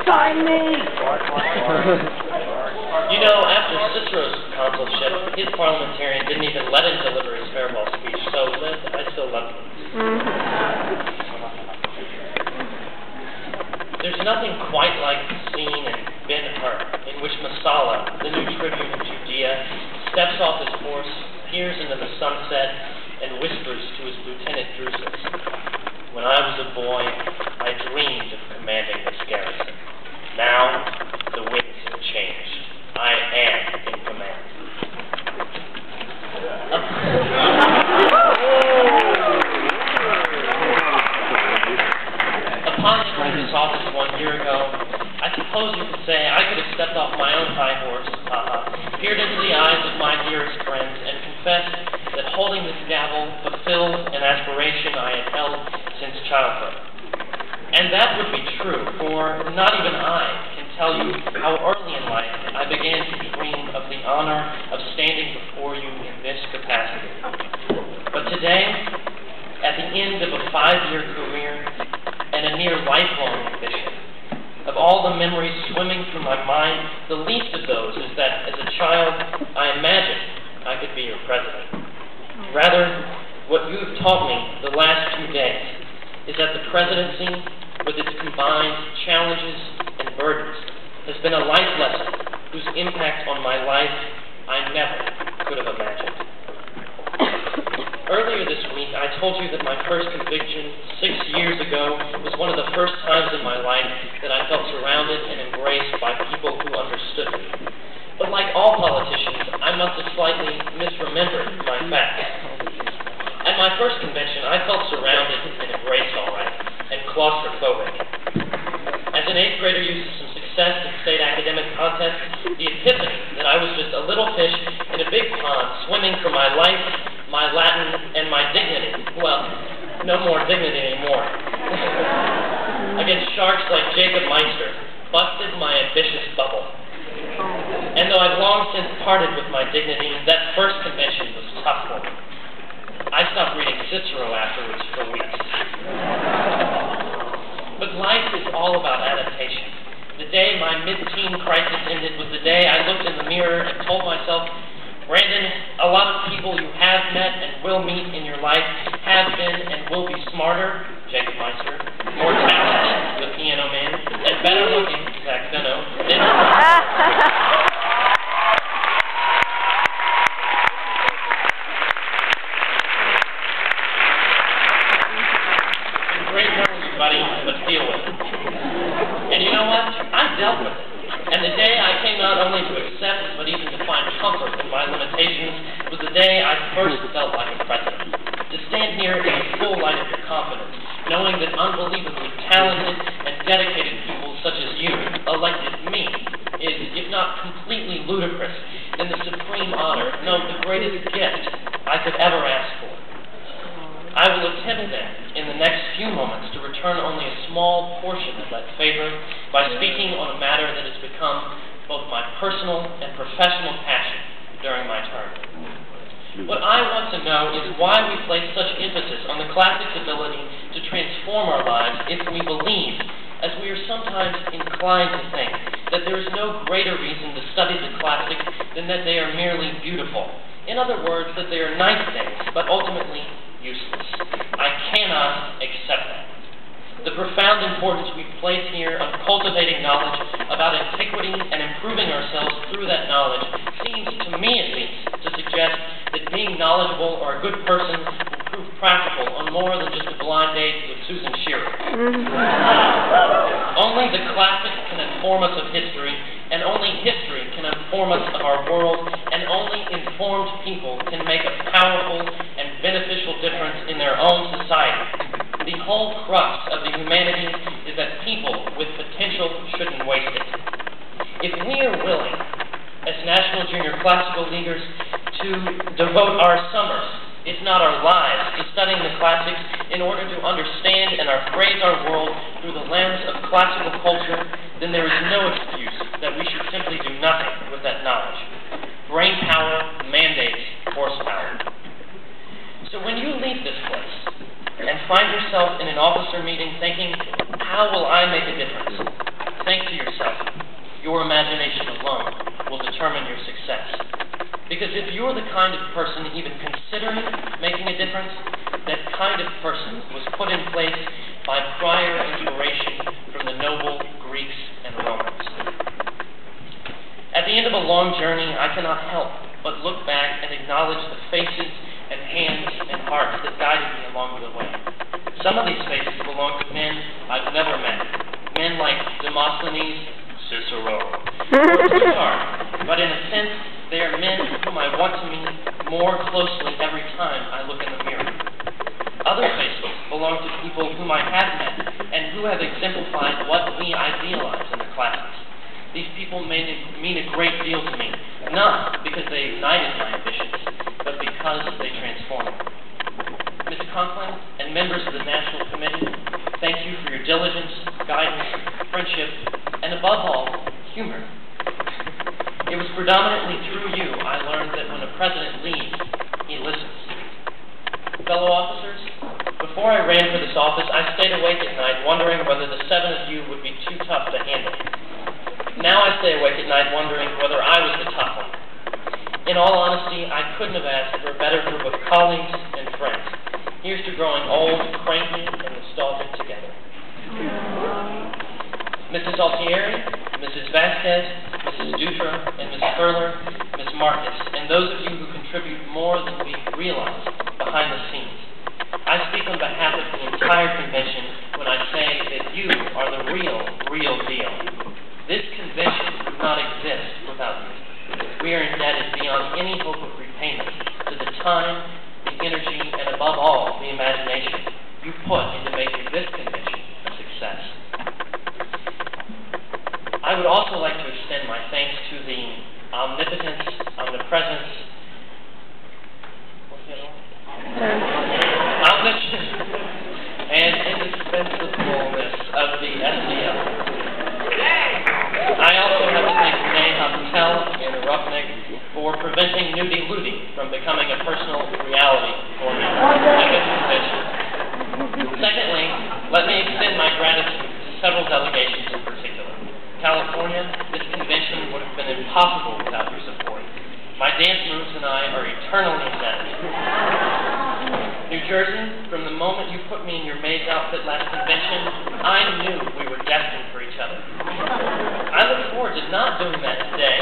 Find me! You know, after Cicero's consulship, his parliamentarian didn't even let him deliver his farewell speech, so I still love him. There's nothing quite like the scene in Ben-Hur, in which Messala, the new tribune of Judea, steps off his horse, peers into the sunset, and whispers to his lieutenant Drusus, "When I was a boy, I dreamed of commanding this garrison. Now, the winds have changed. I am in command." Upon entering this office 1 year ago, I suppose you could say I could have stepped off my own high horse, peered into the eyes of my dearest friends, and confessed that holding this gavel fulfilled an aspiration I had held since childhood. And that would be true, for not even I can tell you how early in life I began to dream of the honor of standing before you in this capacity. But today, at the end of a 5-year career and a near lifelong ambition, of all the memories swimming through my mind, the least of those is that as a child I imagined I could be your president. Rather, what you have taught me the last 2 days is that the presidency, with its combined challenges and burdens, has been a life lesson whose impact on my life I never could have imagined. Earlier this week, I told you that my first conviction 6 years ago was one of the first times in my life that I felt surrounded and embraced by people who understood me. But like all politicians, I must have slightly misremembered my facts. At my first convention, I felt surrounded and embraced all right, and claustrophobic. As an 8th grader used to some success in state academic contests, the epiphany that I was just a little fish in a big pond swimming for my life, my Latin, and my dignity. Well, no more dignity anymore. Against sharks like Jacob Meister, busted my ambitious bubble. And though I've long since parted with my dignity, that first convention was tough for me. I stopped reading Cicero afterwards for weeks. But life is all about adaptation. The day my mid-teen crisis ended was the day I looked in the mirror and told myself, "Brandon, a lot of people you have met and will meet in your life have been and will be smarter," Jacob Meister, "more talented," the Piano Man, "and better looking," Zach Benno, than great news, buddy, but deal with it. And you know what? I dealt with it. And the day I came not only to accept, but even to find comfort in my limitations, was the day I first felt like a president. To stand here in the full light of your confidence, knowing that unbelievably talented and dedicated people such as you elected me, is, if not completely ludicrous, then the supreme honor, no, the greatest gift I could ever ask for. I will attempt then, in the next few moments, to return only a small portion of that favor by speaking on a matter that has become both my personal and professional passion during my term. What I want to know is why we place such emphasis on the classic's ability to transform our lives if we believe, as we are sometimes inclined to think, that there is no greater reason to study the classics than that they are merely beautiful. In other words, that they are nice things, but ultimately useless. I cannot accept that. The profound importance we place here on cultivating knowledge about antiquity and improving ourselves through that knowledge seems, to me at least, to suggest that being knowledgeable or a good person will prove practical on more than just a blind date with Susan Shearer. Only the classics can inform us of history, and only history can inform us of our world, and only informed people can make a powerful and beneficial difference in their own society. The whole crux of the humanities is that people with potential shouldn't waste it. If we are willing, as National Junior Classical Leaguers, to devote our summers, if not our lives, to studying the classics in order to understand and appraise our world through the lens of classical culture, then there is no excuse that we should simply do nothing with that knowledge. Brain power mandates horsepower. So when you leave this place and find yourself in an officer meeting thinking, how will I make a difference? think to yourself, your imagination alone will determine your success. Because if you're the kind of person even considering making a difference, that kind of person was put in place by prior inspiration from the noble Greeks and Romans. At the end of a long journey, I cannot help but look back and acknowledge the faces and hands and hearts that guided me along the way. Some of these faces belong to men I've never met, men like Demosthenes, Cicero, or Plutarch, but in a sense, they are men whom I want to meet more closely every time I look in the mirror. Other faces belong to people whom I have met and who have exemplified what we idealize in the classes. These people mean a great deal to me, not because they ignited my ambitions, but because they transformed me. Ms. Conklin and members of the National Committee, thank you for your diligence, guidance, friendship, and above all, humor. It was predominantly through you I learned that when a president leads, he listens. Fellow officers, before I ran for this office, I stayed awake at night wondering whether the 7 of you would be too tough to handle. Now I stay awake at night wondering whether I was the tough one. In all honesty, I couldn't have asked for a better group of colleagues and friends. Here's to growing old, cranky, and nostalgic together. Mrs. Altieri, Mrs. Vasquez, Mrs. Dutra, and Ms. Furler, Ms. Marcus, and those of you who contribute more than we realize behind the scenes. I speak on behalf of the entire convention when I say that you are the real deal. This convention would not exist without you. We are indebted beyond any hope of repayment to the time, the energy, and above all, the imagination you put into making this convention a success. I would also like to extend my thanks to the omnipotence, omnipresence, omniscience, and indispensableness of the SDL. I also have to thank Neha Patel and Roughneck for preventing nudie looting from becoming a personal reality for me at this convention. Secondly, let me extend my gratitude to several delegations in particular. California, this convention would have been impossible without your support. My dance moves and I are eternally indebted. New Jersey, from the moment you put me in your maid's outfit last convention, I knew we were destined for each other. I look forward to not doing that today,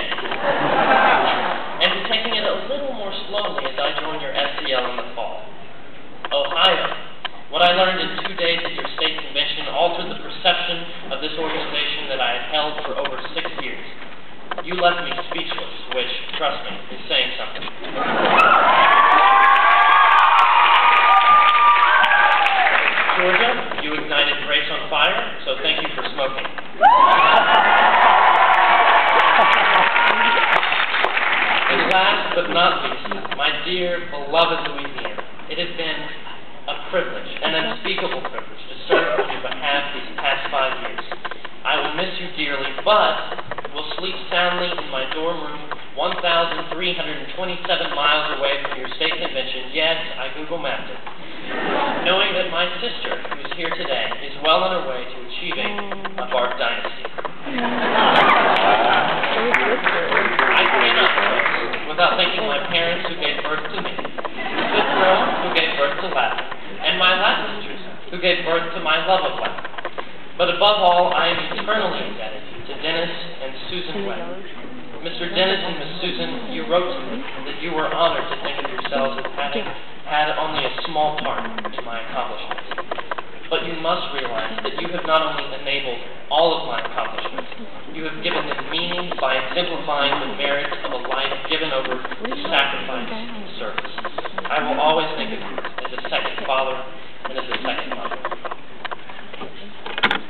and to taking it a little more slowly as I join your SCL in the fall. Ohio, what I learned in 2 days at your state convention altered the perception of this organization that I had held for over 6 years. You left me speechless, which, trust me, is saying something. Georgia, you ignited grace on fire, so thank you for smoking. And last but not least, my dear, beloved Louisiana, it has been a privilege, an unspeakable privilege, to serve on your behalf these past 5 years. I will miss you dearly, but will sleep soundly in my dorm room 1,327 miles away from your state convention. Yes, I Google mapped it. Knowing that my sister, who is here today, is well on her way to achieving a Bart dynasty. I cannot without thanking my parents who gave birth to me, Cicero, who gave birth to Latin, and my Latin teachers, who gave birth to my love of Latin. But above all, I am eternally indebted to Dennis and Susan Webb. Mr. Dennis and Miss Susan, you wrote to me that you were honored to think of yourselves as having had only a small part in my accomplishments. But you must realize that you have not only enabled all of my accomplishments, you have given them meaning by exemplifying the merits of a life given over to sacrifice and service. I will always think of you as a second father and as a second mother.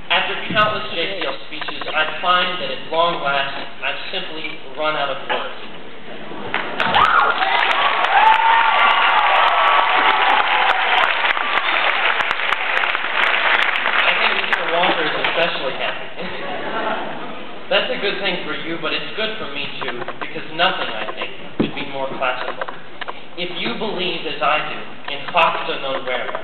After countless JCL speeches, I find that at long last, I've simply run out of words. I think Mr. Walker is especially happy. That's a good thing for you, but it's good for me too, because nothing, I think, could be more classical. If you believe, as I do, in facta non vera,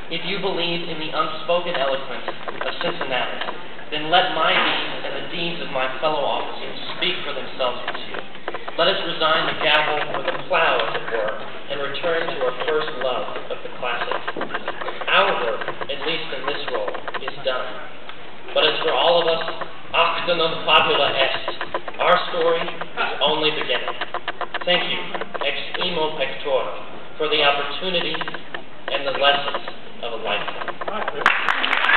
if you believe in the unspoken eloquence of Cincinnati, then let my deeds and the the deeds of my fellow officers speak for themselves this year. Let us resign the gavel or the plow, as it were, and return to our first love of the classic. Our work, at least in this role, is done. But as for all of us, acta non fabula est. Our story is only beginning. Thank you, ex imo pectora, for the opportunity and the lessons of a lifetime.